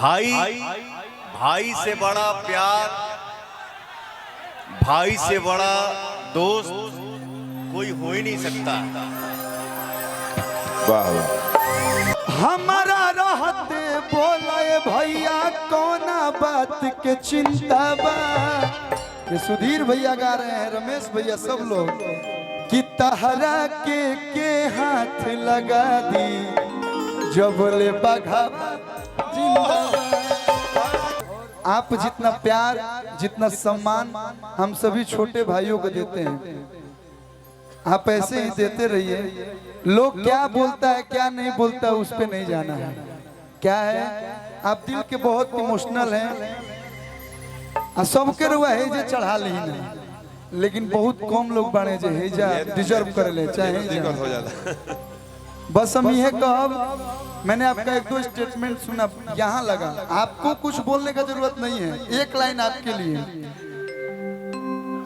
भाई भाई से बड़ा प्यार, भाई से बड़ा दोस्त कोई हो ही नहीं सकता। वाह वाह। हमारा रहते बोलाए भैया कोना बात के चिंता बा। ये सुधीर भैया गा रहे हैं, रमेश भैया, सब लोग कि तहरा के हाथ लगा दी जब ले बघा जिंदा। आप जितना प्यार, जितना सम्मान हम सभी छोटे भाइयों को देते हैं, आप ऐसे ही देते रहिए। लोग क्या बोलता है क्या नहीं बोलता उस पे नहीं जाना है। क्या है, आप दिल के बहुत इमोशनल हैं, सबके रुआ हेजे चढ़ा ली ना, लेकिन बहुत कम लोग बने जो हेजा डिजर्व कर ले चाहे हो जाता। बस हम यह कहब, मैंने आपका एक दो स्टेटमेंट सुना, यहाँ लगा। आपको कुछ बोलने का जरूरत नहीं है, एक लाइन आपके लिए।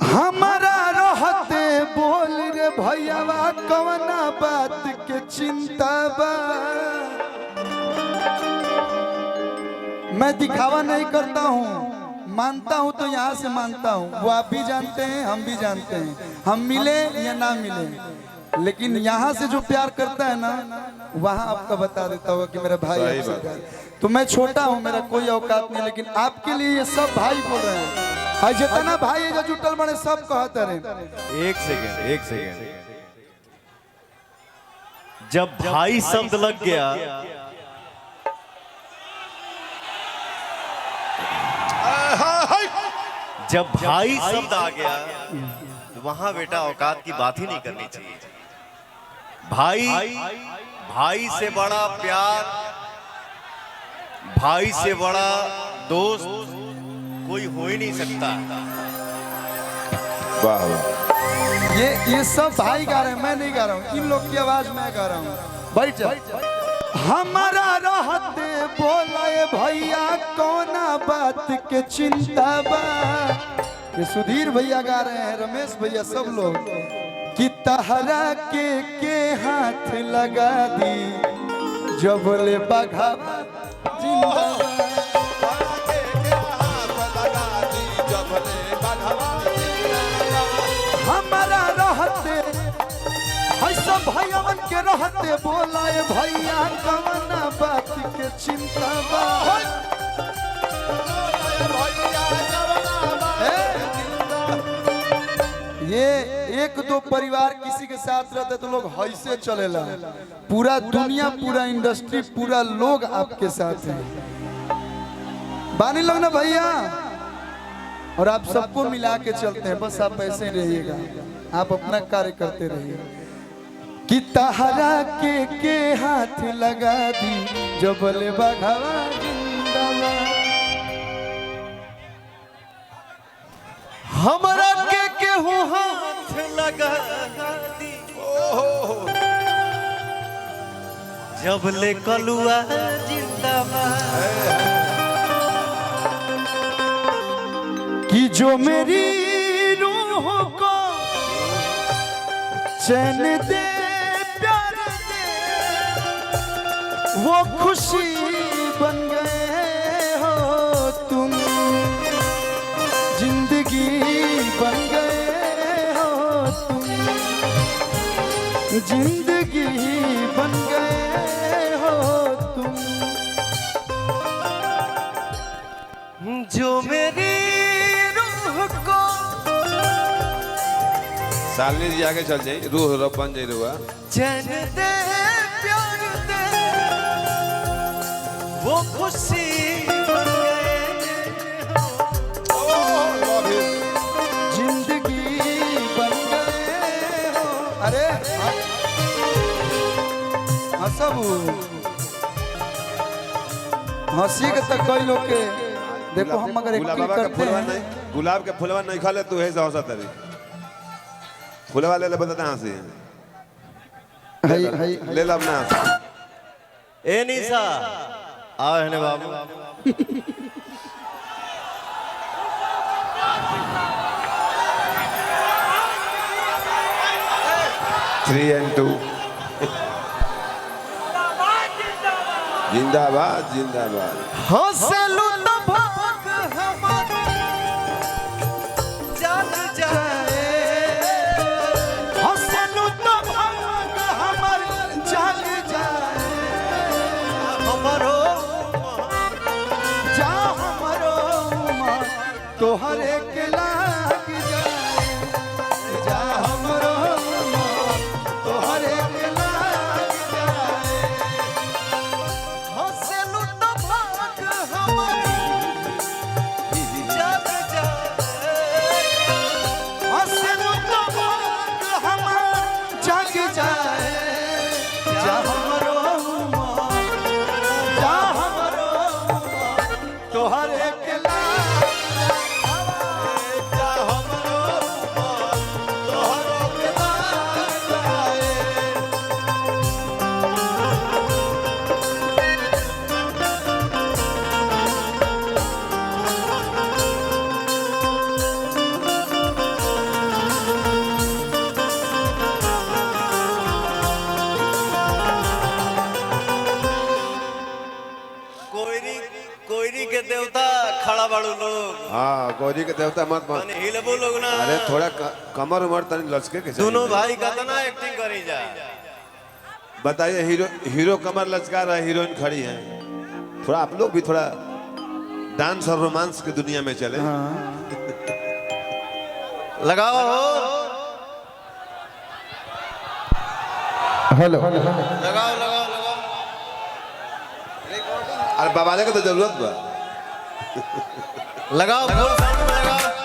हमारा रहते बोल रे भैया कवना बात के चिंता बा। मैं दिखावा नहीं करता हूँ, मानता हूँ तो यहाँ से मानता हूँ, वो आप भी जानते हैं हम भी जानते हैं, हम मिले या ना मिले, लेकिन यहाँ से जो प्यार करता है ना, वहाँ आपका बता देता होगा कि मेरा भाई आपसे प्यार। तो मैं छोटा हूँ, मेरा कोई औकात नहीं, लेकिन आपके लिए ये सब भाई बोल रहे हैं। और जितना भाई है जो जुटल बने सब कहते रहे। एक सेकेंड, जब भाई शब्द लग गया जब भाई शब्द आ गया तो वहां बेटा औकात की बात ही नहीं करनी चाहिए। भाई से बड़ा प्यार, भाई से बड़ा दोस्त कोई हो ही नहीं सकता। वाह वाह। ये सब भाई गा रहे हैं, मैं नहीं गा रहा हूँ, इन लोग की आवाज मैं गा रहा हूँ। बैठ जा। हमारा रहते बोलाए भैया कोना बात के चिंता बा। ये सुधीर भैया गा रहे हैं, रमेश भैया, सब लोग कि तहरा के हाथ लगा दी जब ले बघा जिंदा। हमारा रहते सब भैया के रहते बोलाए भैया कवना बात के चिंता बा। ये एक दो परिवार किसी के साथ रहते तो लोग ऐसे चलेला, पूरा दुनिया, पूरा इंडस्ट्री, पूरा लोग आपके साथ है। बानी लोग ना भैया, और आप सबको मिला के चलते हैं, बस आप ऐसे रहिएगा, आप अपना कार्य करते रहिए। कि तहरा के हाथ लगा दी जब ले बघावा जिंदाबा। हमारा के हो हाथ लगा दी जब ले कलुआ जिंदाबाद। कि जो मेरी रूह को चैन दे प्यार दे वो खुशी बन गए हो तुम, जिंदगी बन गए हो तुम, जिंदगी बन गए हो तुम। जो मेरी रूह को सालनी जी आगे चल जाए, रूह रब बन जाए रुआ। चैन दे प्यार दे वो खुशी बन गए हो, जिंदगी बन गए हो। अरे हंसबू हंसी के तक कई लोग के देखो, हम अगर एक्टिंग करते हैं, गुलाब के फुलवा नहीं खा ले तू है हंसा तेरी फुलवा ले बताते हैं हंसी ले ला अपना। ए निशा आओ है बाबू। 3 and 2। जिंदाबाद जिंदाबाद। हंसलू तो भाग हमर जाग जाए, हंसलू तो भाग हमर जाग जाए, हमरो जा हमरो मन तोहरे के लाग जाए, जा हमरो मन तोहरे के लाग जाए, हंसलू तो भाग हमर जाग जाए, हंसलू तो भाग हमर जाग जाए, जा हमरो मन, जा हमरो मन तोहरे के लाग जा हमरो तोहरो के लाग जाए। कोयरी कोयरी के देवता खड़ा बाड़ू लोग, हाँ गौरी के देवता मत मत। तनी हिलबू लोग ना। अरे थोड़ा कमर उमर तनी लचके के चाहिए। दोनों भाई कतना एक्टिंग करी जा। बताइए हीरो हीरो कमर लचका रहा है, हीरोइन खड़ी है। थोड़ा आप लोग भी थोड़ा डांस और रोमांस की दुनिया में चले। लगाओ हेलो लगाओ लगाओ लगाओ। अरे बवाले का तो जरूरत बा। लगाओ फुल साउंड में लगाओ।